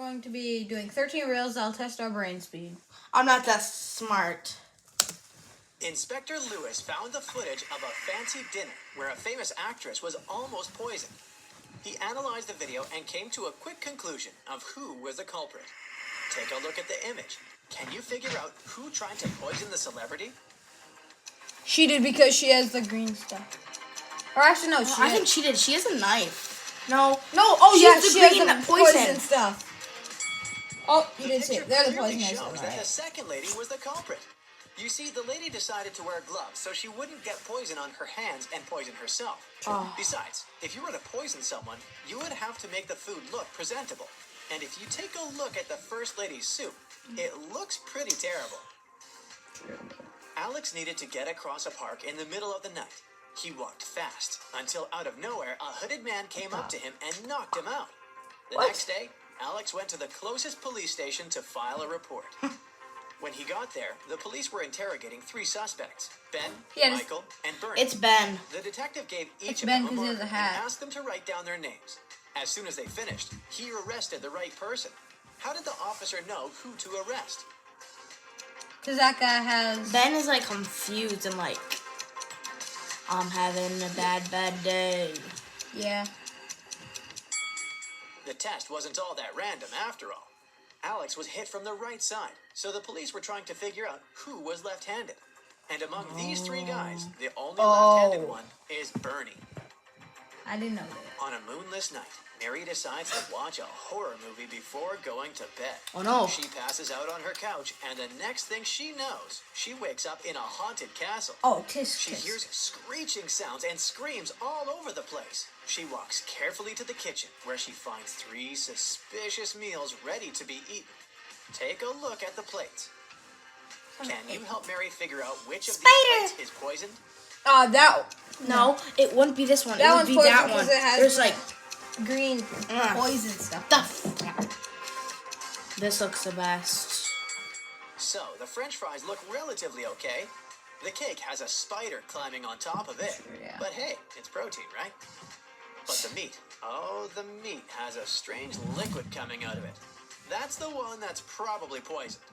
going to be doing 13 reels. I'll test our brain speed. I'm not that smart. Inspector Lewis found the footage of a fancy dinner where a famous actress was almost poisoned. He analyzed the video and came to a quick conclusion of who was the culprit. Take a look at the image. Can you figure out who tried to poison the celebrity? She did because she has the green stuff. Or actually, no, I think she did. She has a knife. No. Oh, she yeah, has the she green has the poison stuff. Oh, you did see picture it. They're the clearly poison shows ivy, that the right? second lady was the culprit. You see, the lady decided to wear gloves so she wouldn't get poison on her hands and poison herself. Besides, if you were to poison someone, you would have to make the food look presentable. And if you take a look at the First Lady's soup, it looks pretty terrible. Alex needed to get across a park in the middle of the night. He walked fast until out of nowhere a hooded man came up to him and knocked him out. The next day, Alex went to the closest police station to file a report. When he got there, the police were interrogating 3 suspects, Ben, Michael, and Bernie. It's Ben. The detective gave each of Ben them a 'cause he has marker a hat. and asked them to write down their names. As soon as they finished, he arrested the right person. How did the officer know who to arrest? Because that guy has... Ben is like confused and like, I'm having a bad day. Yeah. The test wasn't all that random after all. Alex was hit from the right side, so the police were trying to figure out who was left-handed. And among these 3 guys, the only left-handed one is Bernie. I didn't know that. On a moonless night, Mary decides to watch a horror movie before going to bed. Oh no. She passes out on her couch, and the next thing she knows, she wakes up in a haunted castle. Oh, tisk. She hears screeching sounds and screams all over the place. She walks carefully to the kitchen, where she finds 3 suspicious meals ready to be eaten. Take a look at the plates. Can you help Mary figure out which of these plates is poisoned? No, it wouldn't be this one. That it would one's be poison that one. because it has There's like green poison stuff. This looks the best. So, the French fries look relatively okay. The cake has a spider climbing on top of it. Sure, yeah. But hey, it's protein, right? But the meat, the meat has a strange liquid coming out of it. That's the one that's probably poisoned.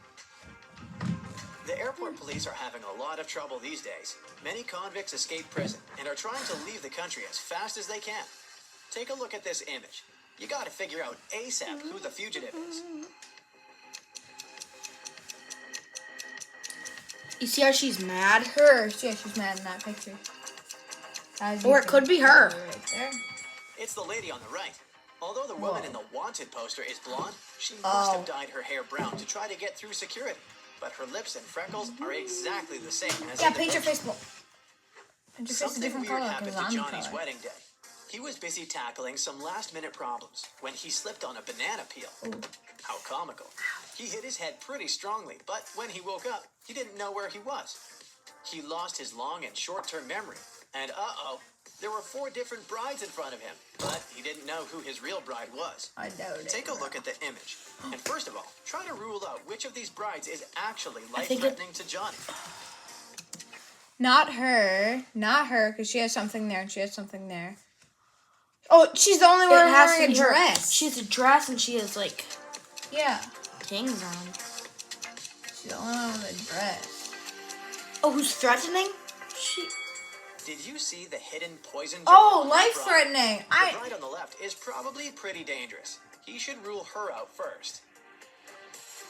The airport police are having a lot of trouble these days. Many convicts escape prison and are trying to leave the country as fast as they can. Take a look at this image. You gotta figure out ASAP who the fugitive is. You see how she's mad? Yeah, she's mad in that picture. Or it could be her. Right there. It's the lady on the right. Although the woman in the wanted poster is blonde, she must have dyed her hair brown to try to get through security. But her lips and freckles are exactly the same as Yeah, in the paint your picture. face blue. Paint your face a Something different weird color happened because to I'm Johnny's color. wedding day. He was busy tackling some last-minute problems when he slipped on a banana peel. Ooh. How comical. He hit his head pretty strongly, but when he woke up, he didn't know where he was. He lost his long and short-term memory, and there were 4 different brides in front of him, but he didn't know who his real bride was. I know it. Take a look at the image, and first of all, try to rule out which of these brides is actually life-threatening to Johnny. Not her, because she has something there and she has something there. Oh, she's the only one wearing a dress. She has a dress and she has like things on. She's the only one with a dress. Oh, who's threatening? Did you see the hidden poison jar Oh, on that bride? life-threatening. The bride on the left is probably pretty dangerous. He should rule her out first.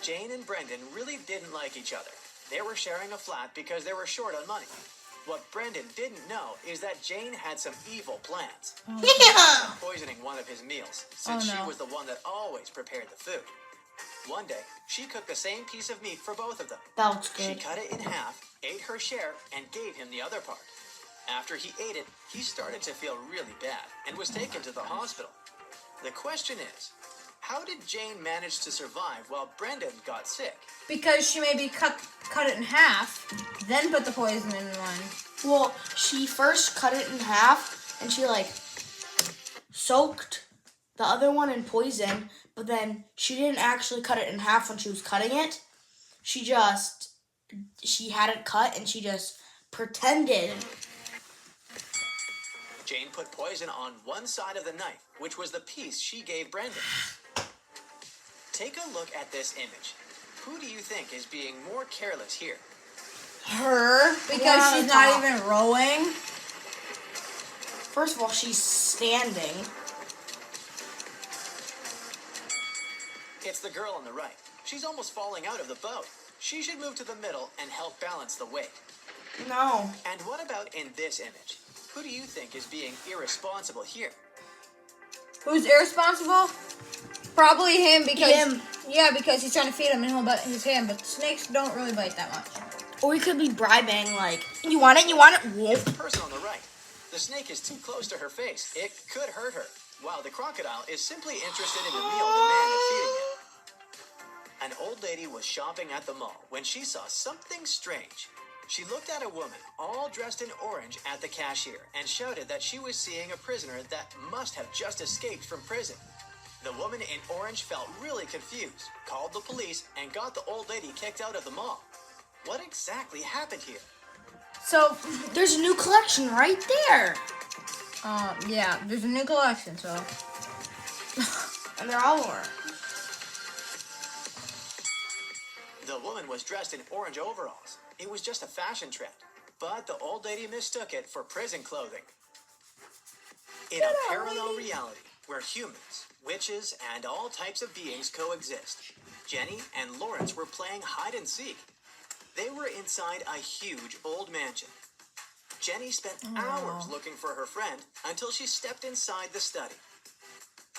Jane and Brendan really didn't like each other. They were sharing a flat because they were short on money. What Brendan didn't know is that Jane had some evil plans. Poisoning one of his meals, since she was the one that always prepared the food. One day, she cooked the same piece of meat for both of them. That's good. She cut it in half, ate her share, and gave him the other part. After he ate it, he started to feel really bad and was taken to the hospital. The question is, how did Jane manage to survive while Brendan got sick? Because she maybe cut it in half, then put the poison in one. Well, she first cut it in half and she like soaked the other one in poison, but then she didn't actually cut it in half when she was cutting it. She had it cut and she just pretended. Jane put poison on one side of the knife, which was the piece she gave Brendan. Take a look at this image. Who do you think is being more careless here? Her, because she's not even rowing. First of all, she's standing. It's the girl on the right. She's almost falling out of the boat. She should move to the middle and help balance the weight. No. And what about in this image? Who do you think is being irresponsible here? Who's irresponsible? Probably him because Him. Yeah, because he's trying to feed him and he'll bite his hand. But snakes don't really bite that much. Or he could be bribing, like, you want it, you want it? It's the person on the right. The snake is too close to her face. It could hurt her. While the crocodile is simply interested in the meal the man is feeding him. An old lady was shopping at the mall when she saw something strange. She looked at a woman all dressed in orange at the cashier and shouted that she was seeing a prisoner that must have just escaped from prison. The woman in orange felt really confused, called the police, and got the old lady kicked out of the mall. What exactly happened here? So, there's a new collection right there. Yeah, there's a new collection, so. And they're all orange. The woman was dressed in orange overalls. It was just a fashion trend, but the old lady mistook it for prison clothing. In a parallel reality where humans, witches, and all types of beings coexist, Jenny and Lawrence were playing hide and seek. They were inside a huge old mansion. Jenny spent hours looking for her friend until she stepped inside the study.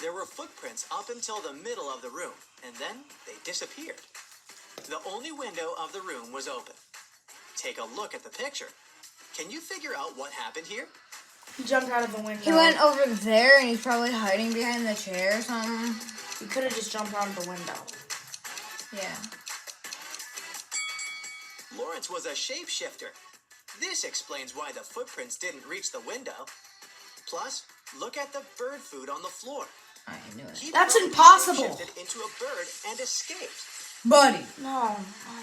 There were footprints up until the middle of the room, and then they disappeared. The only window of the room was open. Take a look at the picture. Can you figure out what happened here? He jumped out of the window. He went over there and he's probably hiding behind the chair or something. He could have just jumped out of the window. Yeah. Lawrence was a shapeshifter. This explains why the footprints didn't reach the window. Plus, look at the bird food on the floor. I knew it. He That's probably impossible. shifted into a bird and escaped. Buddy. No.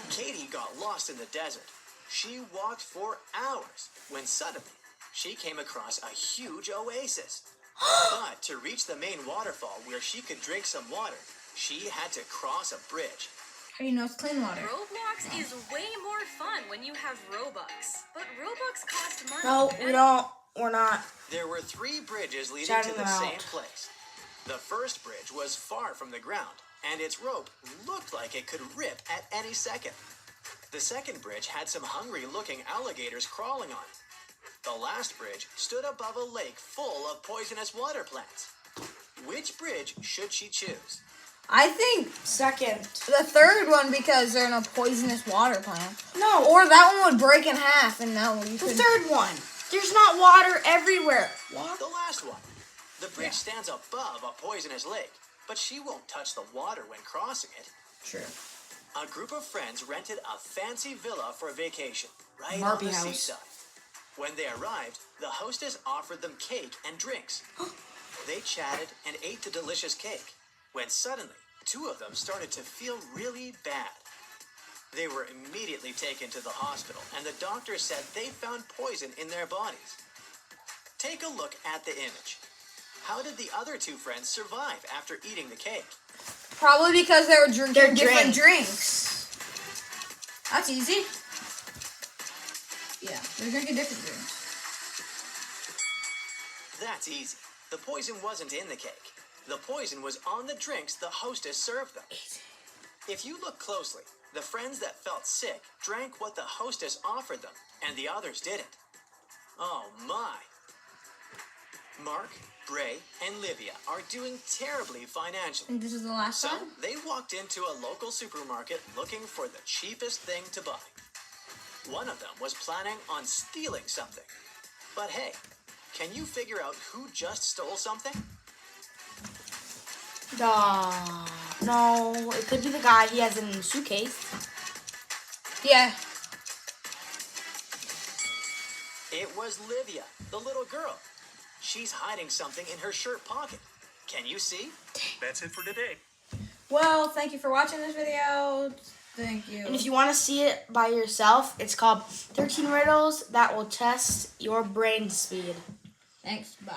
Katie got lost in the desert. She walked for hours when suddenly she came across a huge oasis. But to reach the main waterfall where she could drink some water, she had to cross a bridge. How do you know it's clean water? Roblox is way more fun when you have Robux. But Robux cost money. No, we don't. We're not. There were 3 bridges leading Shouting to the them same out. place. The first bridge was far from the ground, and its rope looked like it could rip at any second. The second bridge had some hungry-looking alligators crawling on it. The last bridge stood above a lake full of poisonous water plants. Which bridge should she choose? I think Second. the third one because they're in a poisonous water plant. No. Or that one would break in half and that one you The could... third one. There's not water everywhere. What? The last one. The bridge stands above a poisonous lake, but she won't touch the water when crossing it. True. A group of friends rented a fancy villa for vacation, right Barbie on the house. seaside. When they arrived, the hostess offered them cake and drinks. They chatted and ate the delicious cake, when suddenly, 2 of them started to feel really bad. They were immediately taken to the hospital, and the doctor said they found poison in their bodies. Take a look at the image. How did the other 2 friends survive after eating the cake? Probably because they were drinking Their different drink. drinks. That's easy. Yeah, they're drinking different drinks. That's easy. The poison wasn't in the cake. The poison was on the drinks the hostess served them. If you look closely, the friends that felt sick drank what the hostess offered them, and the others didn't. Oh my! Mark, Bray, and Livia are doing terribly financially. And this is the last So one? they walked into a local supermarket looking for the cheapest thing to buy. One of them was planning on stealing something. But hey, can you figure out who just stole something? No, it could be the guy he has in the suitcase. Yeah. It was Livia, the little girl. She's hiding something in her shirt pocket. Can you see? That's it for today. Well, thank you for watching this video. Thank you. And if you want to see it by yourself, it's called 13 Riddles that will test your brain speed. Thanks. Bye.